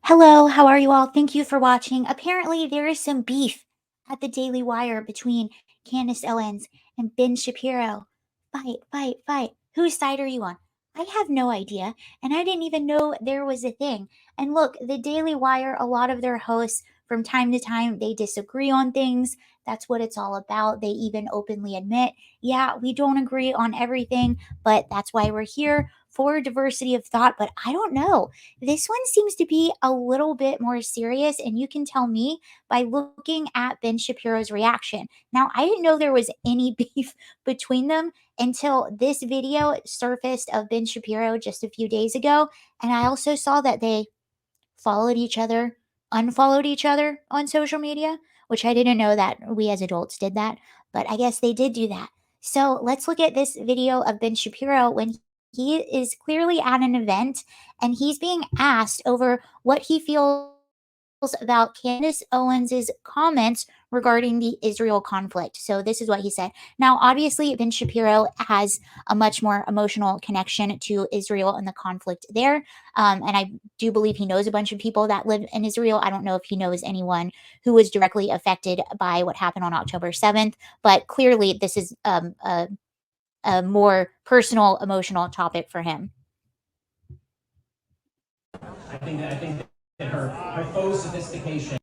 Hello, how are you all? Thank you for watching. Apparently, there is some beef at the Daily Wire between Candace Owens and Ben Shapiro. Fight, fight, fight. Whose side are you on? I have no idea, and I didn't even know there was a thing. And look, the Daily Wire, a lot of their hosts, from time to time, they disagree on things. That's what it's all about. They even openly admit, yeah, we don't agree on everything, but that's why we're here for diversity of thought. But I don't know, this one seems to be a little bit more serious, and you can tell me by looking at Ben Shapiro's reaction. Now, I didn't know there was any beef between them until this video surfaced of Ben Shapiro just a few days ago. And I also saw that they followed each other, unfollowed each other on social media, which I didn't know that we as adults did that, but I guess they did do that. So let's look at this video of Ben Shapiro when he is clearly at an event and he's being asked over what he feels about Candace Owens's comments regarding the Israel conflict. So this is what he said. Now, obviously, Ben Shapiro has a much more emotional connection to Israel and the conflict there. And I do believe he knows a bunch of people that live in Israel. I don't know if he knows anyone who was directly affected by what happened on October 7th, but clearly this is a more personal, emotional topic for him. I think that her faux sophistication.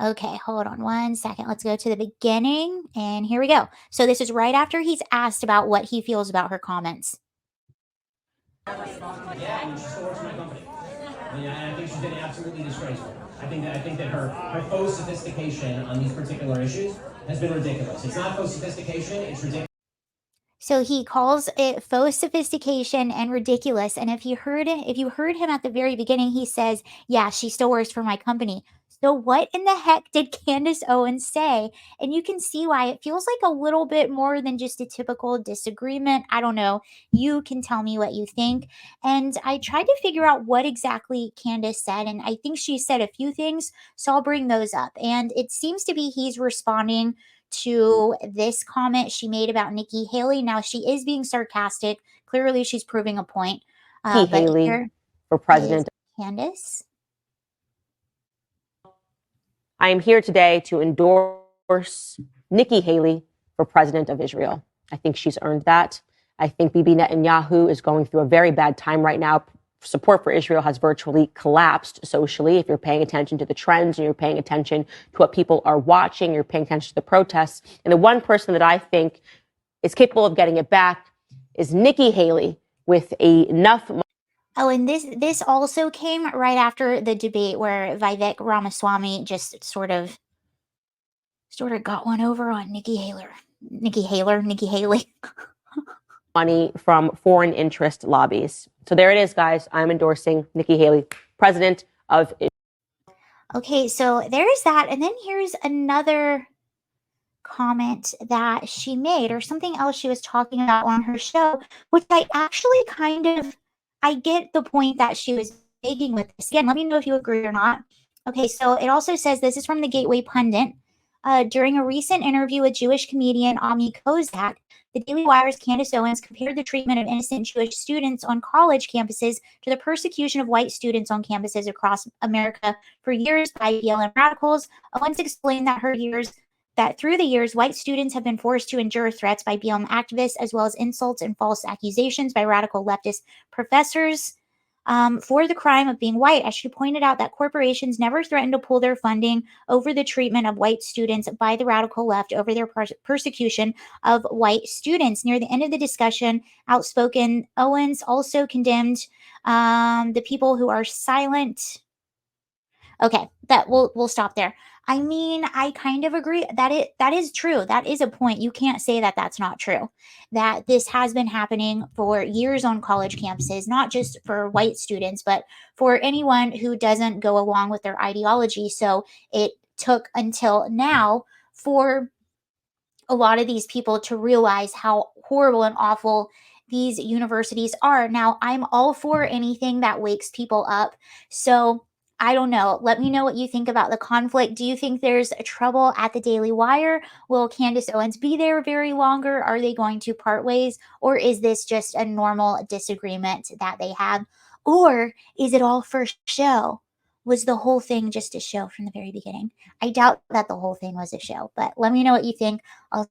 Okay, hold on one second. Let's go to the beginning. And here we go. So this is right after he's asked about what he feels about her comments. Yeah, and she still works for my company. And I think she's been absolutely disgraceful. I think that her faux sophistication on these particular issues has been ridiculous. It's not faux sophistication, it's ridiculous. So he calls it faux sophistication and ridiculous. And if you heard him at the very beginning, he says, "Yeah, she still works for my company." So what in the heck did Candace Owens say? And you can see why it feels like a little bit more than just a typical disagreement. I don't know. You can tell me what you think. And I tried to figure out what exactly Candace said, and I think she said a few things. So I'll bring those up. And it seems to be he's responding to this comment she made about Nikki Haley. Now, she is being sarcastic. Clearly, she's proving a point. Nikki But Haley here for is president. Candace. I am here today to endorse Nikki Haley for president of Israel. I think she's earned that. I think Bibi Netanyahu is going through a very bad time right now. Support for Israel has virtually collapsed socially. If you're paying attention to the trends and you're paying attention to what people are watching, you're paying attention to the protests. And the one person that I think is capable of getting it back is Nikki Haley with enough. Oh, and this also came right after the debate where Vivek Ramaswamy just sort of got one over on Nikki Haley. Money from foreign interest lobbies. So there it is, guys. I'm endorsing Nikki Haley, president of Israel. Okay, so there's that. And then here's another comment that she made, or something else she was talking about on her show, which I actually I get the point that she was making with this. Again, let me know if you agree or not. Okay, so it also says, this is from the Gateway Pundit. During a recent interview with Jewish comedian Ami Kozak, the Daily Wire's Candace Owens compared the treatment of innocent Jewish students on college campuses to the persecution of white students on campuses across America for years by BLM radicals. Owens explained that through the years, white students have been forced to endure threats by BLM activists, as well as insults and false accusations by radical leftist professors for the crime of being white. As she pointed out, that corporations never threatened to pull their funding over the treatment of white students by the radical left over their persecution of white students. Near the end of the discussion, outspoken Owens also condemned the people who are silent. Okay, we'll stop there. I mean, I kind of agree that that is true. That is a point. You can't say that that's not true. That this has been happening for years on college campuses, not just for white students, but for anyone who doesn't go along with their ideology. So it took until now for a lot of these people to realize how horrible and awful these universities are. Now, I'm all for anything that wakes people up. So I don't know. Let me know what you think about the conflict. Do you think there's trouble at the Daily Wire? Will Candace Owens be there very longer? Are they going to part ways? Or is this just a normal disagreement that they have? Or is it all for show? Was the whole thing just a show from the very beginning? I doubt that the whole thing was a show, but let me know what you think. I'll